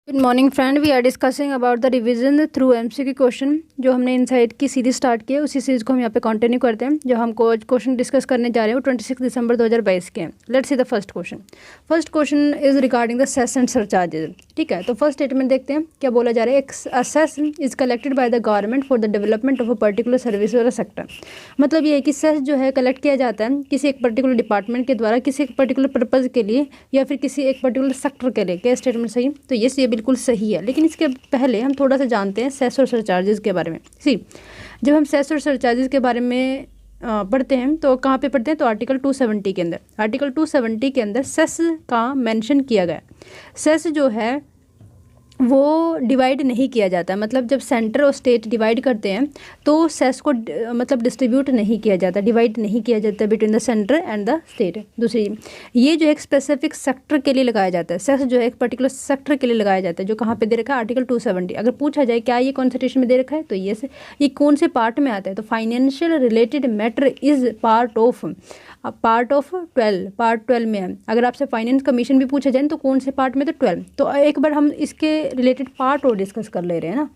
Good morning friend, we are discussing about the revision through MCQ question. जो हमने insight की series start की है उसी सीरीज को हम यहाँ पे कंटिन्यू करते हैं। जो हम क्वेश्चन डिस्कस करने जा रहे हैं वो 26 दिसंबर 2022 के हैं। Let's see the first question. First question is regarding the cess and surcharges. ठीक है, तो फर्स्ट स्टेटमेंट देखते हैं क्या बोला जा रहा है। Cess is collected by the government for the development of a particular service और सेक्टर। मतलब ये है कि सेस जो है कलेक्ट किया जाता है किसी एक पर्टिकुलर डिपार्टमेंट के द्वारा किसी एक पर्टिकुलर पर्पज़ के लिए या फिर किसी एक पर्टिकुलर सेक्टर के लिए। क्या स्टेटमेंट सही? तो ये बिल्कुल सही है, लेकिन इसके पहले हम थोड़ा सा जानते हैं सेस और सरचार्जेस के बारे में। जब हम सेस और सरचार्जेस के बारे में पढ़ते हैं तो कहाँ पे पढ़ते हैं? तो आर्टिकल 270 के अंदर। आर्टिकल 270 के अंदर सेस का मेंशन किया गया। सेस जो है वो डिवाइड नहीं किया जाता। मतलब जब सेंटर और स्टेट डिवाइड करते हैं तो सेस को मतलब डिस्ट्रीब्यूट नहीं किया जाता, डिवाइड नहीं किया जाता between the centre and the state. दूसरी, ये जो एक स्पेसिफिक सेक्टर के लिए लगाया जाता है। सेस जो है एक पर्टिकुलर सेक्टर के लिए लगाया जाता है, जो कहाँ पे दे रखा है? आर्टिकल 270। अगर पूछा जाए क्या ये कॉन्स्टिट्यूशन में दे रखा है तो ये कौन से पार्ट में आता है? तो financial related matter is part of 12 में है। अगर आपसे फाइनेंस कमीशन भी पूछा जाए तो कौन से पार्ट में? तो 12। तो एक बार हम इसके रिलेटेड पार्ट और डिस्कस कर ले रहे हैं ना।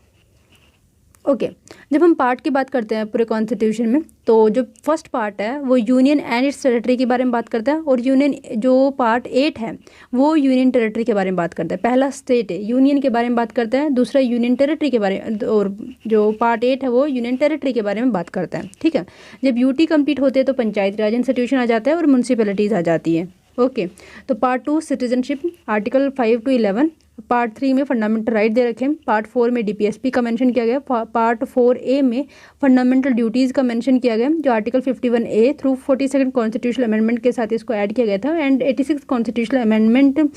ओके, जब हम पार्ट की बात करते हैं पूरे कॉन्स्टिट्यूशन में तो जो फर्स्ट पार्ट है वो यूनियन एंड इट्स टेरिटरी के बारे में बात करता है, और यूनियन जो पार्ट 8 है वो यूनियन टेरिटरी के बारे में बात करता है। पहला स्टेट है यूनियन के बारे में बात करता है, दूसरा यूनियन टेरिटरी के बारे में, और जो पार्ट 8 है वो यूनियन टेरिटरी के बारे में बात करता है। ठीक है, जब यूटी कंप्लीट होते हैं तो पंचायती राज इंस्टीट्यूशन आ जाता है और म्यूनसिपैलिटीज़ आ जाती है। ओके, तो part 2 citizenship, article 5 to 11। Part 3 में फंडामेंटल राइट दे रखे हैं। पार्ट 4 में डीपीएसपी का मेंशन किया गया। पार्ट 4A में फंडामेंटल ड्यूटीज़ का मेंशन किया गया, जो article 51A through 42nd constitutional amendment के साथ इसको ऐड किया गया था। एंड 86 कॉन्स्टिट्यूशनल अमेंडमेंट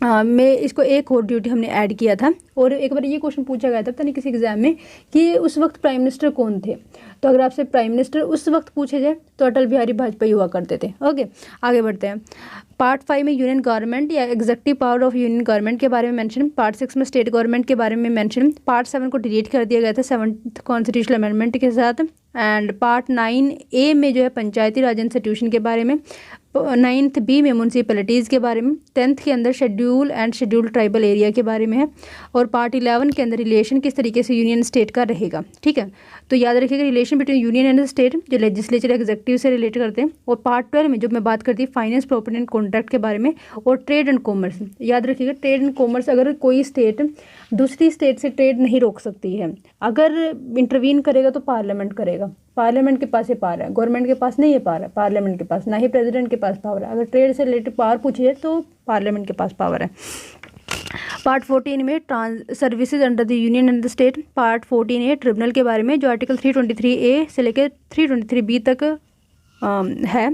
में इसको एक और ड्यूटी हमने ऐड किया था। और एक बार ये क्वेश्चन पूछा गया था पता नहीं किसी एग्जाम में कि उस वक्त प्राइम मिनिस्टर कौन थे। तो अगर आपसे प्राइम मिनिस्टर उस वक्त पूछे जाए तो अटल बिहारी वाजपेयी हुआ करते थे। ओके, आगे बढ़ते हैं। पार्ट 5 में यूनियन गवर्नमेंट या executive power of union government के बारे में मेंशन। पार्ट 6 में स्टेट गवर्नमेंट के बारे में मेंशन। पार्ट 7 को डिलीट कर दिया गया था 7th कॉन्स्टिट्यूशनल अमेंडमेंट के साथ। एंड पार्ट 9A में जो है पंचायती राज इंस्टीट्यूशन के बारे में। 9th B में म्यूनसिपैलिटीज़ के बारे में। 10th के अंदर schedule and schedule tribal area के बारे में है। और पार्ट 11 के अंदर रिलेशन किस तरीके से यूनियन स्टेट का रहेगा। ठीक है, तो याद रखिएगा relation between union and state जो लेजिस्लेचर एग्जेक्टिव से रिलेट करते हैं। और पार्ट 12 में जो मैं बात करती हूँ फाइनेंस, प्रॉपर्टी एंड कॉन्ट्रैक्ट के बारे में। और ट्रेड एंड कॉमर्स, याद रखिएगा ट्रेड एंड कॉमर्स, अगर कोई स्टेट दूसरी स्टेट से ट्रेड नहीं रोक सकती है, अगर इंटरवीन करेगा तो पार्लियामेंट करेगा। पार्लियामेंट के पास ये पावर है, गवर्नमेंट के पास नहीं है पावर है, पार्लियामेंट के पास ना ही प्रेसिडेंट के पास पावर है। अगर ट्रेड से रिलेटेड पावर पूछी जाए तो पार्लियामेंट के पास पावर है। पार्ट 14 में services under the union and the state. Part 14A tribunal के बारे में, जो आर्टिकल 323A से लेकर 323B तक है।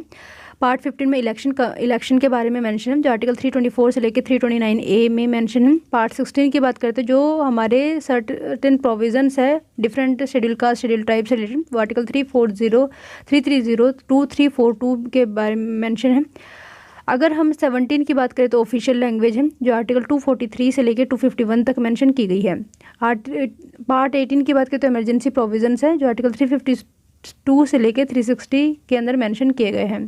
पार्ट 15 में इलेक्शन के बारे में मेंशन है, जो आर्टिकल 324 से लेकर 329A में मेंशन है। पार्ट 16 की बात करते हैं जो हमारे सर्टेन प्रोविजंस है different schedule caste schedule tribe से रिलेटेड, वो आर्टिकल 340, 330, 2342 के बारे में मेंशन है। अगर हम 17 की बात करें तो ऑफिशियल लैंग्वेज है, जो आर्टिकल 243 से लेकर 251 तक मेंशन की गई है। पार्ट 18 की बात करें तो इमरजेंसी प्रोविजंस है, जो आर्टिकल 352 से लेकर 360 के अंदर मेंशन किए गए हैं।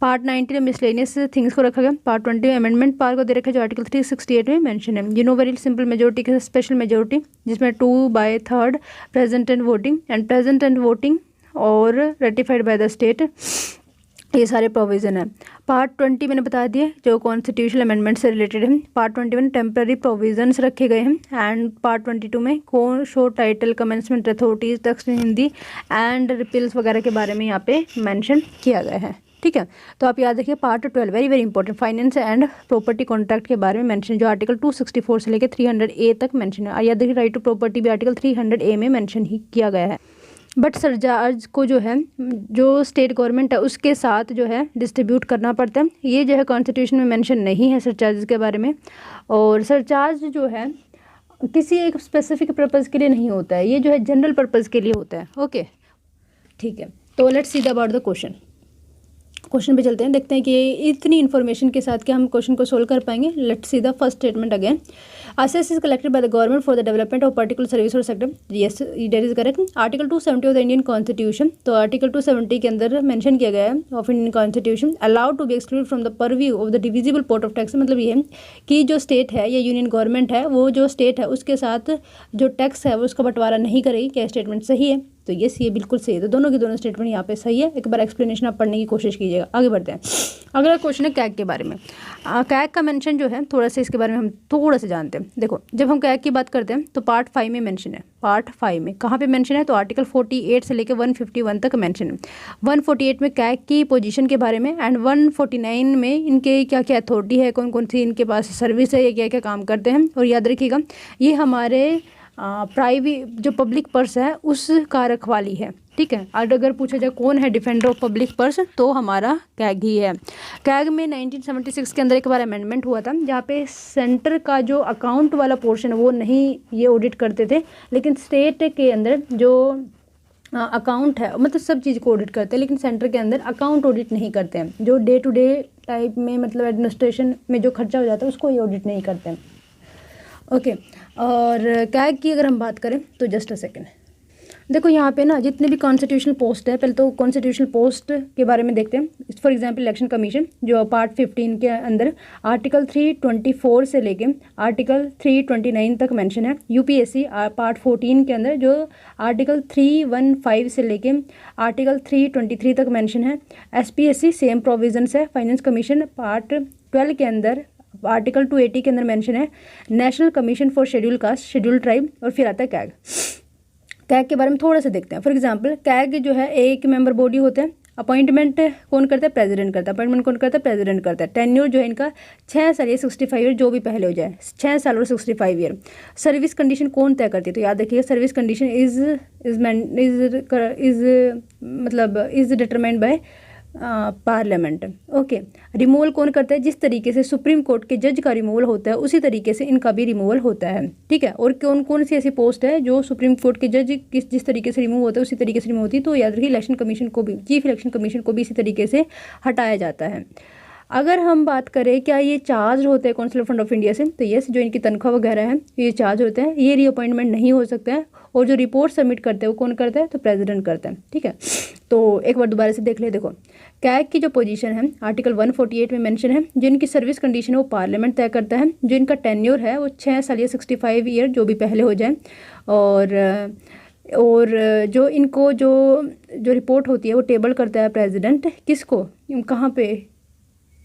पार्ट 19 में मिसलेनियस थिंग्स को रखा गया। पार्ट 20 में अमेंडमेंट पावर को दे रखा है, जो आर्टिकल 368 में मेंशन है। You know very simple majority के स्पेशल मेजोरिटी, जिसमें 2/3 प्रेजेंट एंड वोटिंग और रेटिफाइड बाय द स्टेट, ये सारे प्रोविज़न है। पार्ट 20 मैंने बता दिए जो कॉन्स्टिट्यूशनल अमेंडमेंट से रिलेटेड है। पार्ट 21 टेम्पररी प्रोविजंस रखे गए हैं। एंड पार्ट 22 में कौन शो title commencement authorities text in Hindi and repeals वगैरह के बारे में यहाँ पे मेंशन किया गया है। ठीक है, तो आप याद रखिए part 12 very very important, finance and property contract के बारे में मेंशन, जो आर्टिकल 264 से लेकर 300A तक मेंशन है। याद रखिए राइट टू प्रॉपर्टी भी आर्टिकल 300A में मेंशन ही किया गया है। बट सरचार्ज को जो है जो स्टेट गवर्नमेंट है उसके साथ जो है डिस्ट्रीब्यूट करना पड़ता है। ये जो है कॉन्स्टिट्यूशन में मेंशन नहीं है सरचार्ज के बारे में। और सरचार्ज जो है किसी एक स्पेसिफिक पर्पज़ के लिए नहीं होता है, ये जो है जनरल पर्पज़ के लिए होता है। ओके, ठीक है, तो let's see about the question. Question पे चलते हैं, देखते हैं कि इतनी इन्फॉर्मेशन के साथ क्या हम क्वेश्चन को सोल्व कर पाएंगे। Let's see the first statement again. A cess is collected by the government for the development of particular service और sector. Yes, that is correct. Article 270 of the Indian constitution, तो article 270 के अंदर mention किया गया है of Indian constitution, allowed to be exclude from the purview of the divisible port of tax. मतलब ये है कि जो स्टेट है या यूनियन गवर्नमेंट है, वो जो स्टेट है उसके साथ जो टैक्स है वो उसका बंटवारा नहीं करेगी। क्या स्टेटमेंट सही है? तो यस, ये बिल्कुल सही है। तो दोनों की दोनों स्टेटमेंट यहाँ पे सही है। एक बार एक्सप्लेनेशन आप पढ़ने की कोशिश कीजिएगा। आगे बढ़ते हैं। अगला क्वेश्चन है कैग के बारे में। कैग का मेंशन जो है, थोड़ा सा इसके बारे में हम थोड़ा सा जानते हैं। देखो, जब हम कैग की बात करते हैं तो पार्ट 5 में मेंशन है। पार्ट 5 में कहाँ पे मेंशन है? तो आर्टिकल 48 से लेकर 151 तक मेंशन है। 148 में कैग की पोजीशन के बारे में, एंड 149 में इनके क्या क्या अथॉरिटी है, कौन कौन सी इनके पास सर्विस है, ये क्या क्या काम करते हैं। और याद रखिएगा, ये हमारे प्राइवेट जो पब्लिक पर्स है उसका रखवाली है। ठीक है, और अगर पूछा जाए कौन है डिफेंडर ऑफ पब्लिक पर्स, तो हमारा कैग ही है। कैग में 1976 के अंदर एक बार अमेंडमेंट हुआ था, जहाँ पे सेंटर का जो अकाउंट वाला पोर्शन है वो नहीं ये ऑडिट करते थे, लेकिन स्टेट के अंदर जो अकाउंट है, मतलब सब चीज़ को ऑडिट करते हैं, लेकिन सेंटर के अंदर अकाउंट ऑडिट नहीं करते हैं। जो डे टू डे टाइप में, मतलब एडमिनिस्ट्रेशन में जो खर्चा हो जाता है उसको ये ऑडिट नहीं करते हैं। ओके, और कैग की अगर हम बात करें तो जस्ट अ सेकेंड, देखो यहाँ पे ना जितने भी कॉन्स्टिट्यूशनल पोस्ट है, पहले तो कॉन्स्टिट्यूशनल पोस्ट के बारे में देखते हैं। फॉर एग्जांपल इलेक्शन कमीशन, जो पार्ट 15 के अंदर आर्टिकल 324 से लेके आर्टिकल 329 तक मेंशन है। यूपीएससी पार्ट 14 के अंदर जो आर्टिकल 315 से लेके आर्टिकल 323 तक मेंशन है। एसपीएससी सेम प्रोविजंस है। फाइनेंस कमीशन पार्ट 12 के अंदर आर्टिकल 280 के अंदर मेंशन है। National commission for schedule caste, schedule tribe, और फिर आता है कैग। कैग के बारे में थोड़ा सा देखते हैं। फॉर एग्जांपल, कैग जो है एक मेंबर बॉडी होते हैं। अपॉइंटमेंट कौन करता है? प्रेसिडेंट करता है। अपॉइंटमेंट कौन करता है? प्रेसिडेंट करता है। टेन्योर जो है इनका 6 साल या 65 ईयर, जो भी पहले हो जाए, 6 साल और 65 ईयर। सर्विस कंडीशन कौन तय करती है? तो याद रखिएगा, service condition is determined by parliament. Okay, removal कौन करता है? जिस तरीके से सुप्रीम कोर्ट के जज का रिमूवल होता है उसी तरीके से इनका भी रिमूवल होता है। ठीक है, और कौन कौन सी ऐसी पोस्ट है जो सुप्रीम कोर्ट के जज जिस तरीके से रिमूव होता है उसी तरीके से रिमूव होती है। तो याद रखिए, इलेक्शन कमीशन को भी, चीफ इलेक्शन कमीशन को भी इसी तरीके से हटाया जाता है। अगर हम बात करें क्या ये चार्ज होते हैं कौंसिल फंड ऑफ इंडिया से, तो यस, जो इनकी तनख्वाह वगैरह है ये चार्ज होते हैं। ये रीअपॉइंटमेंट नहीं हो सकता है। और जो रिपोर्ट सबमिट करते हैं वो कौन करता है? तो प्रेसिडेंट करता है। ठीक है, तो एक बार दोबारा से देख ले। देखो, कैग की जो पोजीशन है आर्टिकल 148 में मेंशन है। जो इनकी सर्विस कंडीशन है वो पार्लियामेंट तय करता है। जो इनका टेन्योर है वो 6 साल या 65 ईयर, जो भी पहले हो जाए। और जो इनको जो रिपोर्ट होती है वो टेबल करता है प्रेसिडेंट। किसको, कहाँ पे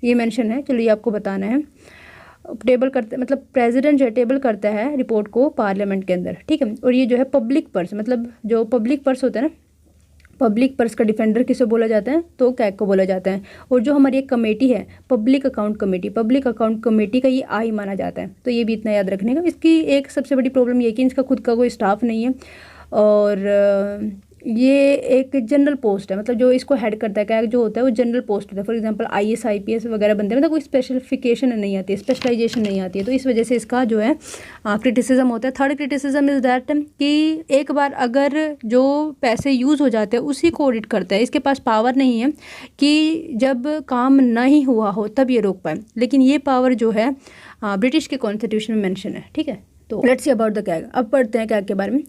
ये मेंशन है, चलो ये आपको बताना है। टेबल करते, मतलब प्रेसिडेंट जो है टेबल करता है रिपोर्ट को पार्लियामेंट के अंदर। ठीक है, और ये जो है पब्लिक पर्स, मतलब जो पब्लिक पर्स होता है ना, पब्लिक पर्स का डिफेंडर किसे बोला जाता है? तो कैग को बोला जाता है। और जो हमारी एक कमेटी है public account committee, public account committee का ये आई माना जाता है। तो ये भी इतना याद रखने का। इसकी एक सबसे बड़ी प्रॉब्लम ये है कि इसका खुद का कोई स्टाफ नहीं है, और ये एक जनरल पोस्ट है, मतलब जो इसको हेड करता है कैग जो होता है वो जनरल पोस्ट होता है। फॉर एग्जांपल IAS IPS वगैरह बनते हैं, मतलब कोई स्पेशलिफिकेशन नहीं आती है, स्पेशलाइजेशन नहीं आती है। तो इस वजह से इसका जो है क्रिटिसिज्म होता है। थर्ड क्रिटिसिज्म इज दैट कि एक बार अगर जो पैसे यूज़ हो जाते हैं उसी को ऑडिट करता है। इसके पास पावर नहीं है कि जब काम नहीं हुआ हो तब ये रोक पाए, लेकिन ये पावर जो है ब्रिटिश के कॉन्स्टिट्यूशन में मेंशन है। ठीक है, तो let's see about the CAG. अब पढ़ते हैं कैग के बारे में।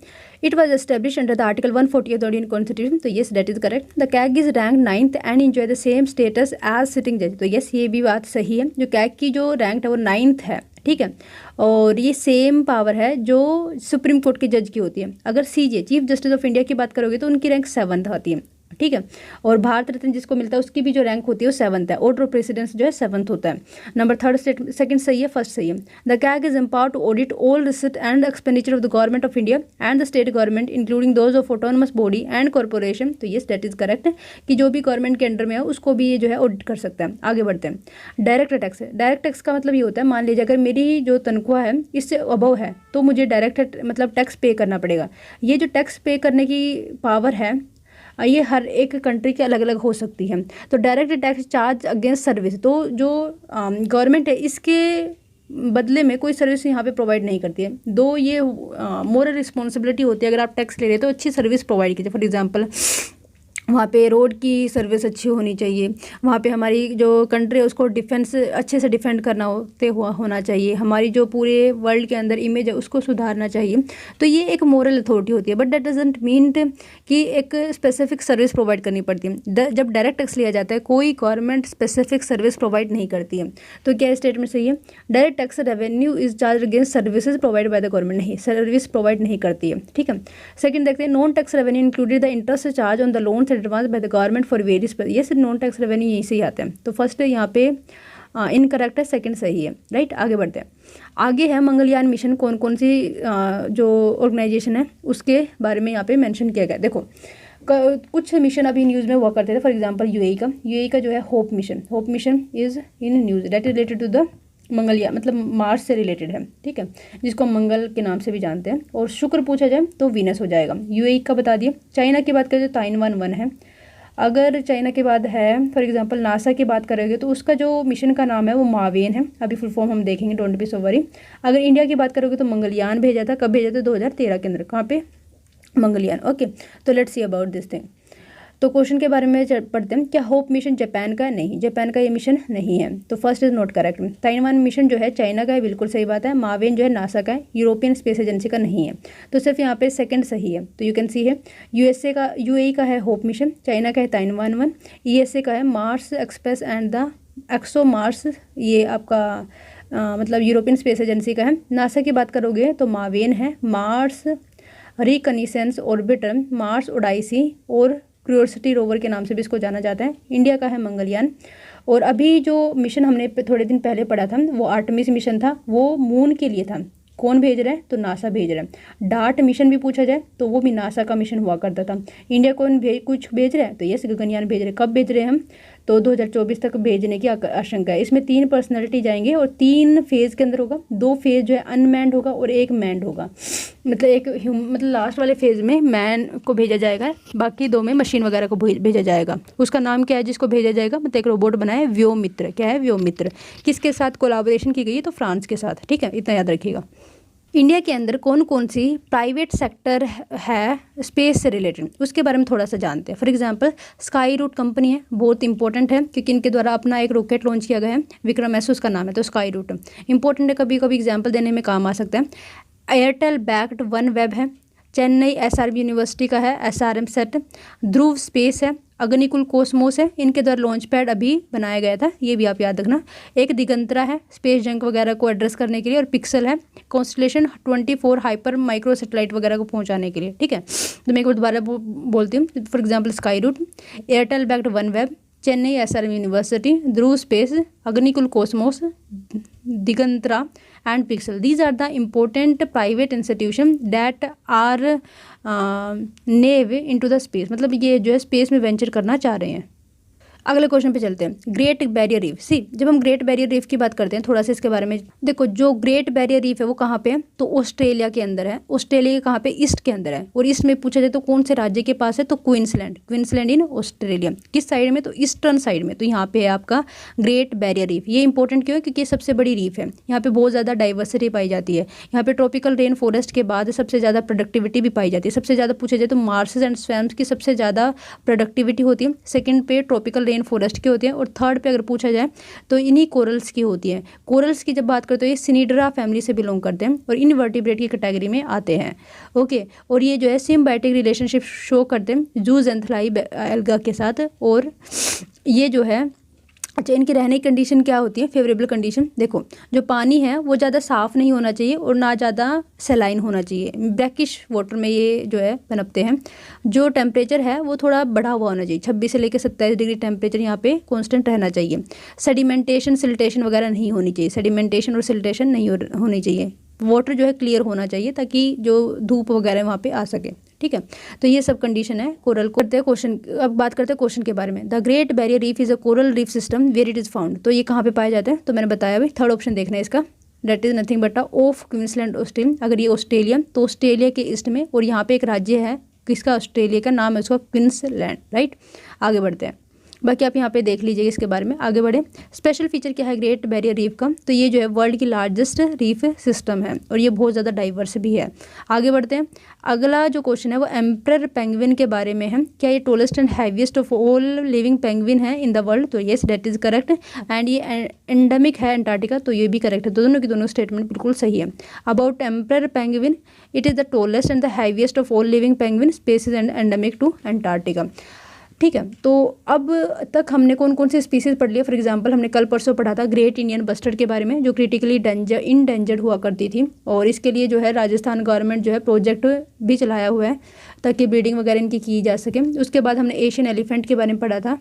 It was establish under the article 148 of the Indian constitution. तो yes, that is correct. The CAG is rank 9th and enjoy the same status as sitting जज। तो yes, ये भी बात सही है। जो कैग की जो रैंक है वो 9th है। ठीक है, और ये सेम पावर है जो सुप्रीम कोर्ट के जज की होती है। अगर CJ chief justice of India की बात करोगे तो उनकी रैंक 7th आती है। ठीक है, और भारत रत्न जिसको मिलता है उसकी भी जो रैंक होती है वो 7th है। ऑर्डर ऑफ प्रेसिडेंस जो है 7th होता है। नंबर 3 सेकंड सही है, फर्स्ट सही है। The CAG is empowered to audit all receipt and expenditure of the government of India and the state government including those of autonomous body and corporation. तो yes, that is correct कि जो भी government के under में है उसको भी ये जो है ऑडिट कर सकता है। आगे बढ़ते हैं। डायरेक्ट टैक्स है। डायरेक्ट टैक्स का मतलब ये होता है, मान लीजिए अगर मेरी जो तनख्वाह है इससे अबव है तो मुझे डायरेक्ट मतलब टैक्स पे करना पड़ेगा। ये जो टैक्स पे करने की पावर है ये हर एक कंट्री के अलग अलग हो सकती है। तो direct tax charge against service, तो जो गवर्नमेंट है इसके बदले में कोई सर्विस यहाँ पे प्रोवाइड नहीं करती है। दो ये मोरल रिस्पॉन्सिबिलिटी होती है, अगर आप टैक्स ले रहे हो तो अच्छी सर्विस प्रोवाइड कीजिए। फॉर एग्जांपल वहाँ पे रोड की सर्विस अच्छी होनी चाहिए, वहाँ पे हमारी जो कंट्री है उसको डिफेंस अच्छे से डिफेंड करना होना चाहिए, हमारी जो पूरे वर्ल्ड के अंदर इमेज है उसको सुधारना चाहिए। तो ये एक मोरल अथॉरिटी होती है, बट दैट डजंट मीन कि एक स्पेसिफिक सर्विस प्रोवाइड करनी पड़ती है। जब डायरेक्ट टैक्स लिया जाता है कोई गवर्नमेंट स्पेसिफिक सर्विस प्रोवाइड नहीं करती है। तो क्या स्टेटमेंट सही है? Direct tax revenue is charge against services provide by the government, नहीं, सर्विस प्रोवाइड नहीं करती है। ठीक है। सेकंड देखते हैं, non tax revenue included the interest charge on the loans advance bye the government for various, ये सिर्फ नॉन टैक्स रेवेन्यू यहीं से ही आते हैं। तो फर्स्ट यहाँ पे इनकरेक्ट है, सेकंड सही है, राइट। आगे बढ़ते हैं। आगे है मंगलयान मिशन, कौन कौन सी जो ऑर्गेनाइजेशन है उसके बारे में यहाँ पे मेंशन किया गया। देखो कुछ मिशन अभी न्यूज़ में हुआ करते थे, फॉर एग्जांपल यूएई का जो है hope mission is in news, that is related to the Mangalyaan, मतलब मार्स से रिलेटेड है। ठीक है, जिसको हम मंगल के नाम से भी जानते हैं। और शुक्र पूछा जाए तो वीनस हो जाएगा। यूएई का बता दिए। चाइना की बात करें तो ताइवान है। अगर चाइना के बाद है फॉर एग्जांपल नासा की बात करेंगे तो उसका जो मिशन का नाम है वो मावेन है। अभी फुल फॉर्म हम देखेंगे, डोंट बी सो वरी। अगर इंडिया की बात करोगे तो मंगलयान भेजा था, कब भेजा था? 2013 के अंदर। कहाँ पे? मंगलयान। ओके, तो let's see about this thing. तो क्वेश्चन के बारे में पढ़ते हैं। क्या होप मिशन जापान का? नहीं, जापान का ये मिशन नहीं है, तो first is not correct. Taiwan mission जो है चाइना का है, बिल्कुल सही बात है। मावेन जो है नासा का है, यूरोपियन स्पेस एजेंसी का नहीं है, तो सिर्फ यहाँ पे सेकंड सही है। तो यू कैन सी है यूएई का है होप मिशन, चाइना का है ताइवान, ईएसए का है Mars Express and the ExoMars, ये आपका मतलब यूरोपियन स्पेस एजेंसी का है। नासा की बात करोगे तो मावेन है, मार्स रिकनीसेंस ऑर्बिटर, मार्स ओडाइसी और क्यूरियोसिटी रोवर के नाम से भी इसको जाना जाता है। इंडिया का है मंगलयान। और अभी जो मिशन हमने थोड़े दिन पहले पढ़ा था वो आर्टेमिस मिशन था, वो मून के लिए था। कौन भेज रहा है? तो नासा भेज रहा है। डार्ट मिशन भी पूछा जाए तो वो भी नासा का मिशन हुआ करता था। इंडिया कौन कुछ भेज रहा है? तो ये गगनयान भेज रहे हैं। कब भेज रहे हैं हम? तो 2024 तक भेजने की आशंका है। इसमें 3 पर्सनैलिटी जाएंगे और 3 फेज़ के अंदर होगा। 2 फेज़ जो है अनमैन्ड होगा और 1 मैन्ड होगा। मतलब लास्ट वाले फेज़ में मैन को भेजा जाएगा, बाकी 2 में मशीन वगैरह को भेजा जाएगा। उसका नाम क्या है जिसको भेजा जाएगा? मतलब एक रोबोट बना है व्योमित्र। क्या है? व्योमित्र। किसके साथ कोलैबोरेशन की गई है? तो फ्रांस के साथ। ठीक है, इतना याद रखिएगा। इंडिया के अंदर कौन कौन सी प्राइवेट सेक्टर है स्पेस से रिलेटेड, उसके बारे में थोड़ा सा जानते हैं। For example Skyroot company है, बहुत इंपॉर्टेंट है क्योंकि इनके द्वारा अपना एक रॉकेट लॉन्च किया गया है, विक्रम एस उसका नाम है। तो स्काई रूट इंपॉर्टेंट है, कभी कभी एग्जाम्पल देने में काम आ सकता है। एयरटेल बैक्ड वन वेब है, चेन्नई एसआरएम यूनिवर्सिटी का है एसआरएम सेट, ध्रुव स्पेस है, अग्निकुल कोस्मोस है, इनके द्वारा लॉन्च पैड अभी बनाया गया था, ये भी आप याद रखना। एक दिगंतरा है स्पेस जंक वगैरह को एड्रेस करने के लिए, और पिक्सल है कॉन्स्टलेशन 24 हाइपर माइक्रो सैटेलाइट वगैरह को पहुंचाने के लिए। ठीक है, तो मैं एक बार दोबारा बोलती हूँ। For example Skyroot, Airtel backed OneWeb, Chennai SRM university, Dhruva space, Agnikul Cosmos, Digantara and Pixel. These are the important private institution that are nave into the space, मतलब ये जो है स्पेस में वेंचर करना चाह रहे हैं। अगले क्वेश्चन पे चलते हैं। Great Barrier reef. सी, जब हम ग्रेट बैरियर रीफ की बात करते हैं थोड़ा सा इसके बारे में देखो। जो ग्रेट बैरियर रीफ है वो कहाँ पे है? तो ऑस्ट्रेलिया के अंदर है। ऑस्ट्रेलिया के कहाँ पे? ईस्ट के अंदर है। और ईस्ट में पूछा जाए तो कौन से राज्य के पास है? तो क्वींसलैंड इन ऑस्ट्रेलिया। किस साइड में? तो ईस्टर्न साइड में। तो यहाँ पे है आपका ग्रेट बैरियर रीफ। ये इंपॉर्टेंट क्यों है? क्योंकि ये सबसे बड़ी रीफ है, यहाँ पे बहुत ज़्यादा डाइवर्सिटी पाई जाती है। यहाँ पे ट्रॉपिकल रेन फॉरेस्ट के बाद सबसे ज़्यादा प्रोडक्टिविटी भी पाई जाती है। सबसे ज़्यादा पूछा जाए तो मार्सेस एंड स्वैम्स की सबसे ज़्यादा प्रोडक्टिविटी होती है। सेकेंड पे ट्रॉपिकल रेन फॉरेस्ट की होती है, और थर्ड पे अगर पूछा जाए तो इन्हीं कोरल्स की होती है। कोरल्स की जब बात करते तो ये सिनिडरा फैमिली से बिलोंग करते हैं और इनवर्टिब्रेट की कैटेगरी में आते हैं। ओके, और ये जो है सिम्बायोटिक रिलेशनशिप शो करते हैं जूज़ैंथलाई एल्गा के साथ। और ये जो है अच्छा, इनकी रहने की कंडीशन क्या होती है? Favourable condition. देखो, जो पानी है वो ज़्यादा साफ़ नहीं होना चाहिए और ना ज़्यादा सेलाइन होना चाहिए। ब्रैकिश वाटर में ये जो है पनपते हैं। जो टेम्परेचर है वो थोड़ा बढ़ा हुआ होना चाहिए, 26 से लेकर 27 डिग्री टेम्परेचर यहाँ पे कांस्टेंट रहना चाहिए। सेडिमेंटेशन सिल्टेशन वगैरह नहीं होनी चाहिए, सेडिमेंटेशन और सिल्टेशन नहीं होनी चाहिए। वाटर जो है क्लियर होना चाहिए ताकि जो धूप वगैरह वहाँ पे आ सके। ठीक है, तो ये सब कंडीशन है कोरल को। करते हैं क्वेश्चन, अब बात करते हैं क्वेश्चन के बारे में। The Great Barrier Reef is a coral reef system where it is found. तो ये कहाँ पे पाए जाते हैं? तो मैंने बताया अभी, थर्ड ऑप्शन देखना है इसका, that is nothing but of Queensland Australia. अगर ये ऑस्ट्रेलिया तो ऑस्ट्रेलिया के ईस्ट में, और यहाँ पे एक राज्य है किसका? ऑस्ट्रेलिया का, नाम है उसका क्वींसलैंड। राइट, आगे बढ़ते हैं। बाकी आप यहाँ पे देख लीजिए इसके बारे में। आगे बढ़े, स्पेशल फीचर क्या है ग्रेट बैरियर रीफ का, तो ये जो है वर्ल्ड की लार्जेस्ट रीफ सिस्टम है और ये बहुत ज़्यादा डाइवर्स भी है। आगे बढ़ते हैं, अगला जो क्वेश्चन है वो एम्परर पेंगुइन के बारे में है। क्या ये tallest and heaviest of all living penguin है इन द वर्ल्ड, तो yes that is correct. And ये एंडेमिक है अंटार्कटिका, तो ये भी करेक्ट है। दोनों की दोनों स्टेटमेंट बिल्कुल सही है। About emperor penguin, it is the tallest and the heaviest of all living penguin species and endemic to Antarctica. ठीक है, तो अब तक हमने कौन कौन से स्पीसीज पढ़ लिया। फॉर एग्जांपल हमने कल परसों पढ़ा था ग्रेट इंडियन बस्टर्ड के बारे में, जो क्रिटिकली इंडेंजर्ड हुआ करती थी और इसके लिए जो है राजस्थान गवर्नमेंट जो है प्रोजेक्ट भी चलाया हुआ है ताकि ब्रीडिंग वगैरह इनकी की जा सके। उसके बाद हमने एशियन एलिफेंट के बारे में पढ़ा था,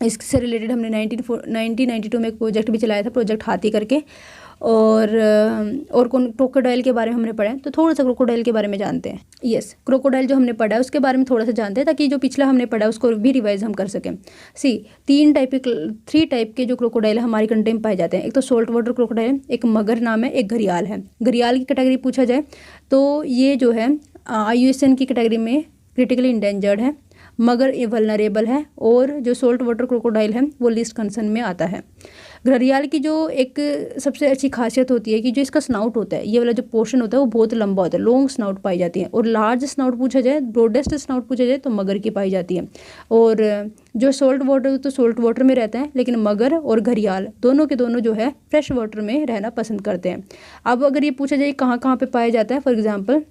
इससे रिलेटेड हमने 1992 में एक प्रोजेक्ट भी चलाया था, प्रोजेक्ट हाथी करके। और कौन क्रोकोडाइल के बारे में हमने पढ़ा है, तो थोड़ा सा क्रोकोडाइल के बारे में जानते हैं। यस, क्रोकोडाइल जो हमने पढ़ा है उसके बारे में थोड़ा सा जानते हैं ताकि जो पिछला हमने पढ़ा है उसको भी रिवाइज हम कर सकें। सी 3 टाइप के जो क्रोकोडाइल है हमारी कंट्री में पाए जाते हैं। एक तो सोल्ट वाटर क्रोकोडाइल है, एक मगर नाम है, एक घड़ियाल है। घड़ियाल की कैटेगरी पूछा जाए तो ये जो है IUCN की कैटेगरी में क्रिटिकली इंडेंजर्ड है, मगर ये वल्नरेबल है, और जो सोल्ट वाटर क्रोकोडाइल है वो लीस्ट कंसर्न में आता है। घड़ियाल की जो एक सबसे अच्छी खासियत होती है कि जो इसका स्नाउट होता है, ये वाला जो पोर्शन होता है वो बहुत लंबा होता है, लॉन्ग स्नाउट पाई जाती है। और लार्ज स्नाउट पूछा जाए, ब्रॉडेस्ट स्नाउट पूछा जाए तो मगर की पाई जाती है। और जो सोल्ट वाटर तो सोल्ट वाटर में रहता है, लेकिन मगर और घड़ियाल दोनों के दोनों जो है फ्रेश वाटर में रहना पसंद करते हैं। अब अगर ये पूछा जाए कहाँ कहाँ पे पाया जाता है, फॉर एग्जाम्पल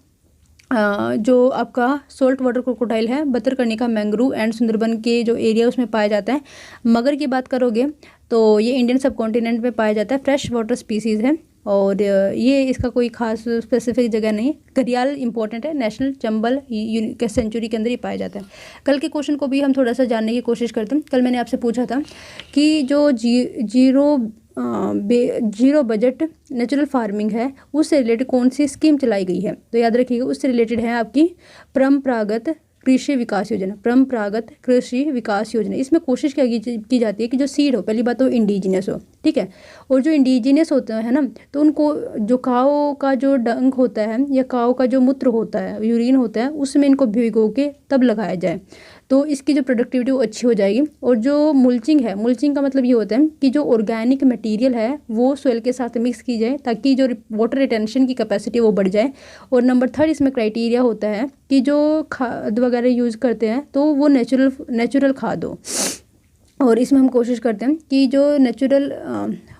जो आपका सोल्ट वाटर क्रोकोडाइल है भितरकनिका, मैंग्रोव एंड सुंदरबन के जो एरिया उसमें पाया जाता है। मगर की बात करोगे तो ये इंडियन सब कॉन्टिनेंट में पाया जाता है, फ्रेश वाटर स्पीसीज़ है और ये इसका कोई खास स्पेसिफिक जगह नहीं। घड़ियाल इंपॉर्टेंट है, नेशनल चंबल सेंचुरी के अंदर ही पाया जाता है। कल के क्वेश्चन को भी हम थोड़ा सा जानने की कोशिश करते हैं। कल मैंने आपसे पूछा था कि जो जीरो बजट नेचुरल फार्मिंग है उससे रिलेटेड कौन सी स्कीम चलाई गई है, तो याद रखिएगा उससे रिलेटेड है आपकी परंपरागत कृषि विकास योजना। परंपरागत कृषि विकास योजना, इसमें कोशिश क्या की जाती है कि जो सीड हो, पहली बात तो इंडिजिनस हो, ठीक है। और जो इंडिजिनस होता है ना, तो उनको जो काऊ का जो डंक होता है या काऊ का जो मूत्र होता है, यूरिन होता है, उसमें इनको भिगो के तब लगाया जाए तो इसकी जो प्रोडक्टिविटी वो अच्छी हो जाएगी। और जो मुल्चिंग है, मुल्चिंग का मतलब ये होता है कि जो ऑर्गेनिक मटेरियल है वो सोइल के साथ मिक्स की जाए ताकि जो वाटर रिटेंशन की कैपेसिटी वो बढ़ जाए। और नंबर 3 इसमें क्राइटेरिया होता है कि जो खाद वगैरह यूज़ करते हैं तो वो नेचुरल खाद हो। और इसमें हम कोशिश करते हैं कि जो नेचुरल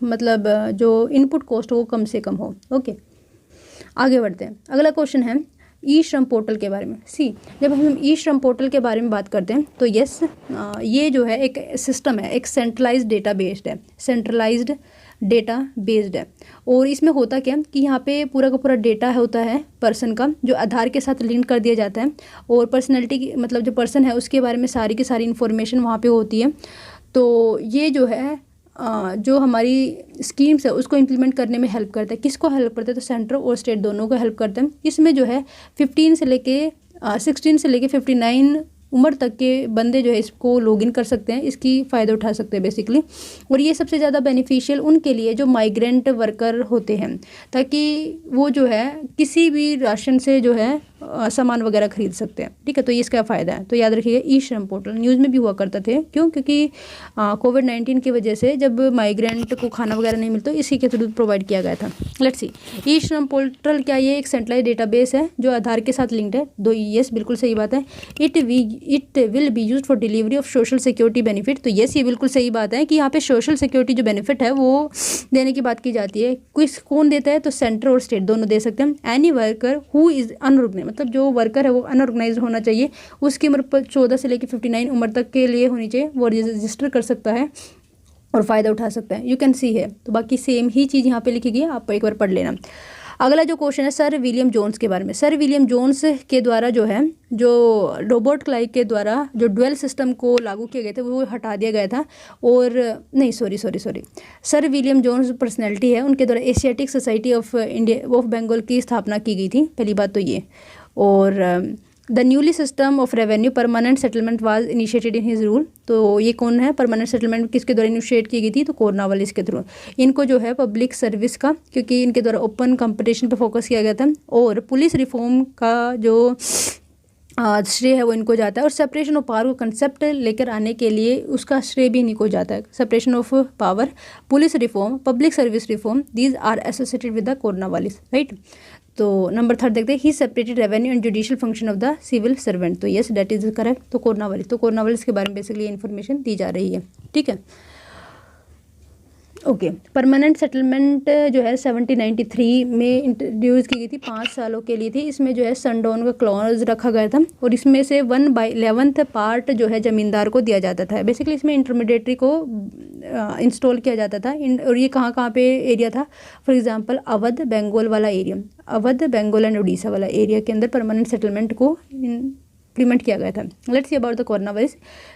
मतलब जो इनपुट कॉस्ट हो वो कम से कम हो। ओके, आगे बढ़ते हैं। अगला क्वेश्चन है ई श्रम पोर्टल के बारे में। जब हम ई श्रम पोर्टल के बारे में बात करते हैं तो यस, ये जो है एक सिस्टम है, एक सेंट्रलाइज्ड डेटा बेस्ड है। और इसमें होता क्या कि यहाँ पे पूरा का पूरा डेटा होता है पर्सन का, जो आधार के साथ लिंक कर दिया जाता है। और पर्सनैलिटी की मतलब जो पर्सन है उसके बारे में सारी की सारी इन्फॉर्मेशन वहाँ पे होती है। तो ये जो है जो हमारी स्कीम्स है उसको इम्प्लीमेंट करने में हेल्प करता है। किसको हेल्प करता है, तो सेंटर और स्टेट दोनों को हेल्प करता है। इसमें जो है 16 से लेके 59 उम्र तक के बंदे जो है इसको लॉगिन कर सकते हैं, इसकी फ़ायदा उठा सकते हैं बेसिकली। और ये सबसे ज़्यादा बेनिफिशियल उनके लिए जो माइग्रेंट वर्कर होते हैं, ताकि वो जो है किसी भी राशन से जो है सामान वगैरह खरीद सकते हैं, ठीक है। तो ये इसका फ़ायदा है। तो याद रखिएगा ई श्रम पोर्टल न्यूज़ में भी हुआ करते थे, क्यों, क्योंकि कोविड-19 की वजह से जब माइग्रेंट को खाना वगैरह नहीं मिलता इसी के थ्रू प्रोवाइड किया गया था। लेट्स सी, ई श्रम पोर्टल क्या ये एक सेंट्रलाइज डेटाबेस है जो आधार के साथ लिंक्ड है। यस, बिल्कुल सही बात है। It will be used for delivery of social security benefit. तो यस, ये बिल्कुल सही बात है कि यहाँ पे सोशल सिक्योरिटी जो बेनिफिट है वो देने की बात की जाती है। कौन देता है, तो सेंटर और स्टेट दोनों दे सकते हैं। Any worker who is unorganised, मतलब जो वर्कर है वो अनऑर्गेनाइज्ड होना चाहिए, उसकी उम्र 14 से लेकर 59 उम्र तक के लिए होनी चाहिए, वो रजिस्टर कर सकता है और फ़ायदा उठा सकता है। यू कैन सी है, तो बाकी सेम ही चीज़ यहाँ पे लिखी गई है, आप एक बार पढ़ लेना। अगला जो क्वेश्चन है सर विलियम जोन्स के बारे में। सर विलियम जोन्स के द्वारा जो है जो रॉबर्ट क्लाइव के द्वारा जो ड्वेल सिस्टम को लागू किए गए थे वो हटा दिया गया था। और नहीं, sorry, sir William Jones personality है, उनके द्वारा एशियाटिक सोसाइटी ऑफ बंगाल की स्थापना की गई थी, पहली बात तो ये। और the newly system of revenue permanent settlement was initiated in his rule. तो ये कौन है, परमानेंट सेटलमेंट किसके द्वारा इनिशिएट की गई थी, तो कॉर्नवालिस के थ्रू। इनको जो है पब्लिक सर्विस का, क्योंकि इनके द्वारा ओपन कंपटीशन पे फोकस किया गया था। और पुलिस रिफॉर्म का जो श्रेय है वो इनको जाता है। और सेपरेशन ऑफ पावर को कंसेप्ट लेकर आने के लिए उसका श्रेय भी इनको जाता है। Separation of power, police reform, public service reform, these are associated with the Cornwallis, right. तो नंबर 3 देखते हैं, he separated revenue and judicial function of the civil servant. तो यस दैट इज करेक्ट। तो कोरोनावालिस के बारे में basically information दी जा रही है, ठीक है। ओके, परमानेंट सेटलमेंट जो है 1793 में इंट्रोड्यूस की गई थी, 5 सालों के लिए थी। इसमें जो है सनडाउन का क्लॉज रखा गया था और इसमें से 1/11 पार्ट जो है ज़मींदार को दिया जाता था। बेसिकली इसमें इंटरमीडिएटरी को इंस्टॉल किया जाता था। और ये कहाँ कहाँ पे एरिया था, फॉर एग्जांपल अवध बंगाल वाला एरिया, अवध बंगाल एंड उड़ीसा वाला एरिया के अंदर परमानेंट सेटलमेंट को इम्प्लीमेंट किया गया था। Let's see about the Cornwallis.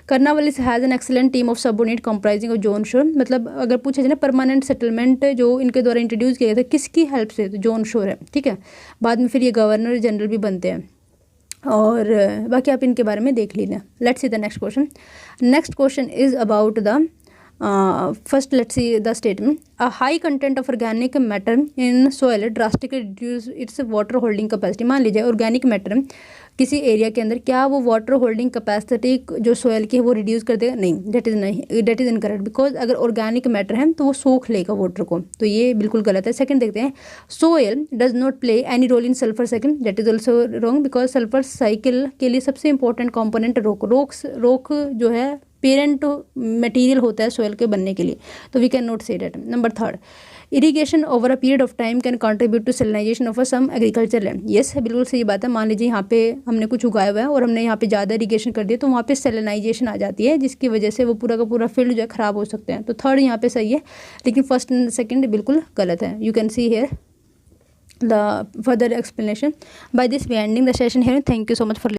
Cornwallis has an excellent team of subordinate comprising of John Shore. मतलब अगर पूछा जाए ना परमानेंट सेटलमेंट जो इनके द्वारा इंट्रोड्यूस किया गया था किसकी हेल्प से, तो जॉन शोर है, ठीक है। बाद में फिर ये गवर्नर जनरल भी बनते हैं और बाकी आप इनके बारे में देख लीजिए। Let's see the next question. Next question is about the first let's see the statement. A high content of organic matter in soil drastically reduce its water holding capacity. मान लीजिए ऑर्गेनिक मैटर किसी area के अंदर, क्या वो water holding capacity जो soil की है वो रिड्यूस कर देगा? नहीं, दैट इज़ इनकरेक्ट। बिकॉज अगर ऑर्गेनिक मैटर है तो वो सोख लेगा वाटर को, तो ये बिल्कुल गलत है। सेकंड देखते हैं, soil does not play any role in sulphur cycle. That is also wrong because sulphur cycle के लिए सबसे इंपॉर्टेंट कॉम्पोनेंट रोक जो है पेरेंट मटेरियल होता है सोयल के बनने के लिए, तो we can not say that. Number 3, irrigation over a period of time can contribute to salinization of some agriculture land. Yes, बिल्कुल सही बात है। मान लीजिए यहाँ पे हमने कुछ उगाया हुआ है और हमने यहाँ पे ज़्यादा इरीगेशन कर दिया तो वहाँ पे सेलिनाइजेशन आ जाती है, जिसकी वजह से वो पूरा का पूरा फील्ड जो है ख़राब हो सकते हैं। तो 3 यहाँ पे सही है, लेकिन फर्स्ट एंड सेकेंड बिल्कुल गलत है। You can see here the further explanation. By this we ending the session here. Thank you so much for